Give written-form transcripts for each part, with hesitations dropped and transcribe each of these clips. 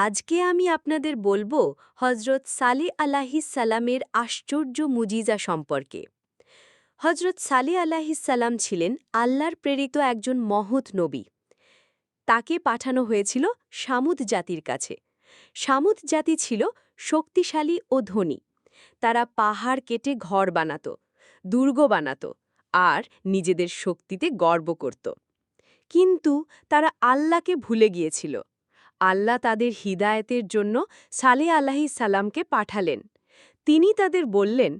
আজকে আমি আপনাদের বলবো হজরত সালেহ আলাইহিস সালামের আশ্চর্য মুজিজা সম্পর্কে। হজরত সালেহ আলাইহিস সালাম ছিলেন আল্লাহর প্রেরিত একজন মহৎ নবী। তাকে পাঠানো হয়েছিল সামুদ জাতির কাছে। সামুদ জাতি ছিল শক্তিশালী ও ধনী। তারা পাহাড় কেটে ঘর বানাত, দুর্গ বানাত আর নিজেদের শক্তিতে গর্ব করত। কিন্তু তারা আল্লাহকে ভুলে গিয়েছিল। আল্লাহ তাদের হিদায়েতের জন্য সালেহ আলাইহিস সালামকে পাঠালেন। তিনি তাদের বললেন,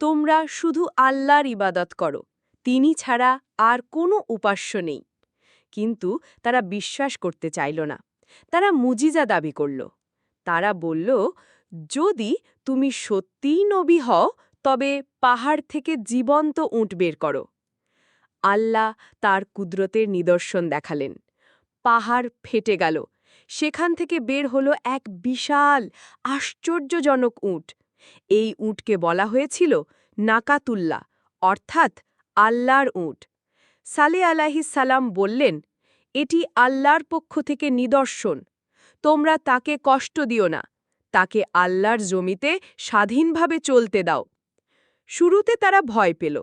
তোমরা শুধু আল্লাহর ইবাদত করো, তিনি ছাড়া আর কোনো উপাস্য নেই। কিন্তু তারা বিশ্বাস করতে চাইল না। তারা মুজিজা দাবি করল। তারা বলল, যদি তুমি সত্যিই নবী হও তবে পাহাড় থেকে জীবন্ত উট বের করো। আল্লাহ তার কুদরতের নিদর্শন দেখালেন। পাহাড় ফেটে গেল। সেখান থেকে বের হলো এক বিশাল আশ্চর্যজনক উট। এই উটকে বলা হয়েছিল নাকাতুল্লাহ, অর্থাৎ আল্লাহর উট। সালেহ আলাইহিস সালাম বললেন, এটি আল্লাহর পক্ষ থেকে নিদর্শন। তোমরা তাকে কষ্ট দিও না, তাকে আল্লাহর জমিতে স্বাধীনভাবে চলতে দাও। শুরুতে তারা ভয় পেল,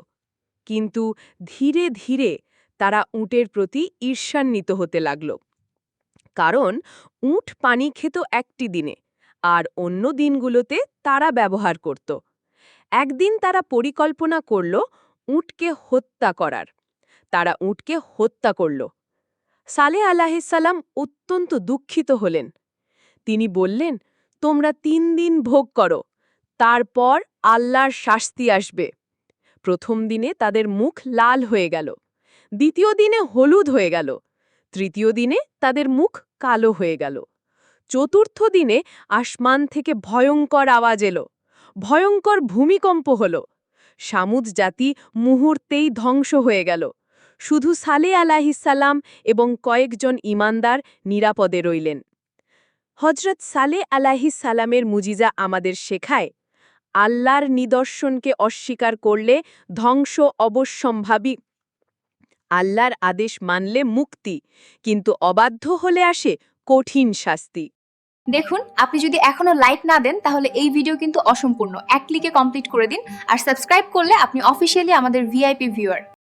কিন্তু ধীরে ধীরে তারা উটের প্রতি ঈর্ষান্বিত হতে লাগল। কারণ উট পানি খেত একটি দিনে, আর অন্য দিনগুলোতে তারা ব্যবহার করত। একদিন তারা পরিকল্পনা করল উটকে হত্যা করার। তারা উটকে হত্যা করল। সালেহ আলাইহিস সালাম অত্যন্ত দুঃখিত হলেন। তিনি বললেন, তোমরা 3 দিন ভোগ করো, তারপর আল্লাহর শাস্তি আসবে। প্রথম দিনে তাদের মুখ লাল হয়ে গেল, দ্বিতীয় দিনে হলুদ হয়ে গেল, তৃতীয় দিনে তাদের মুখ কালো হয়ে গেল, চতুর্থ দিনে আসমান থেকে ভয়ঙ্কর আওয়াজ এলো, ভয়ঙ্কর ভূমিকম্প হল। সামুদ জাতি মুহূর্তেই ধ্বংস হয়ে গেল। শুধু সালেহ আলাইহিস সালাম এবং কয়েকজন ঈমানদার নিরাপদে রইলেন। হজরত সালেহ আলাইহিস সালামের মুজিজা আমাদের শেখায়, আল্লাহর নিদর্শনকে অস্বীকার করলে ধ্বংস অবশ্যম্ভাবী। আল্লাহর আদেশ মানলে মুক্তি, কিন্তু অবাধ্য হলে আসে কঠিন শাস্তি। দেখুন, আপনি যদি এখনো লাইক না দেন তাহলে এই ভিডিও কিন্তু অসম্পূর্ণ। এক ক্লিকে কমপ্লিট করে দিন। আর সাবস্ক্রাইব করলে আপনি অফিসিয়ালি আমাদের ভিআইপি ভিউয়ার।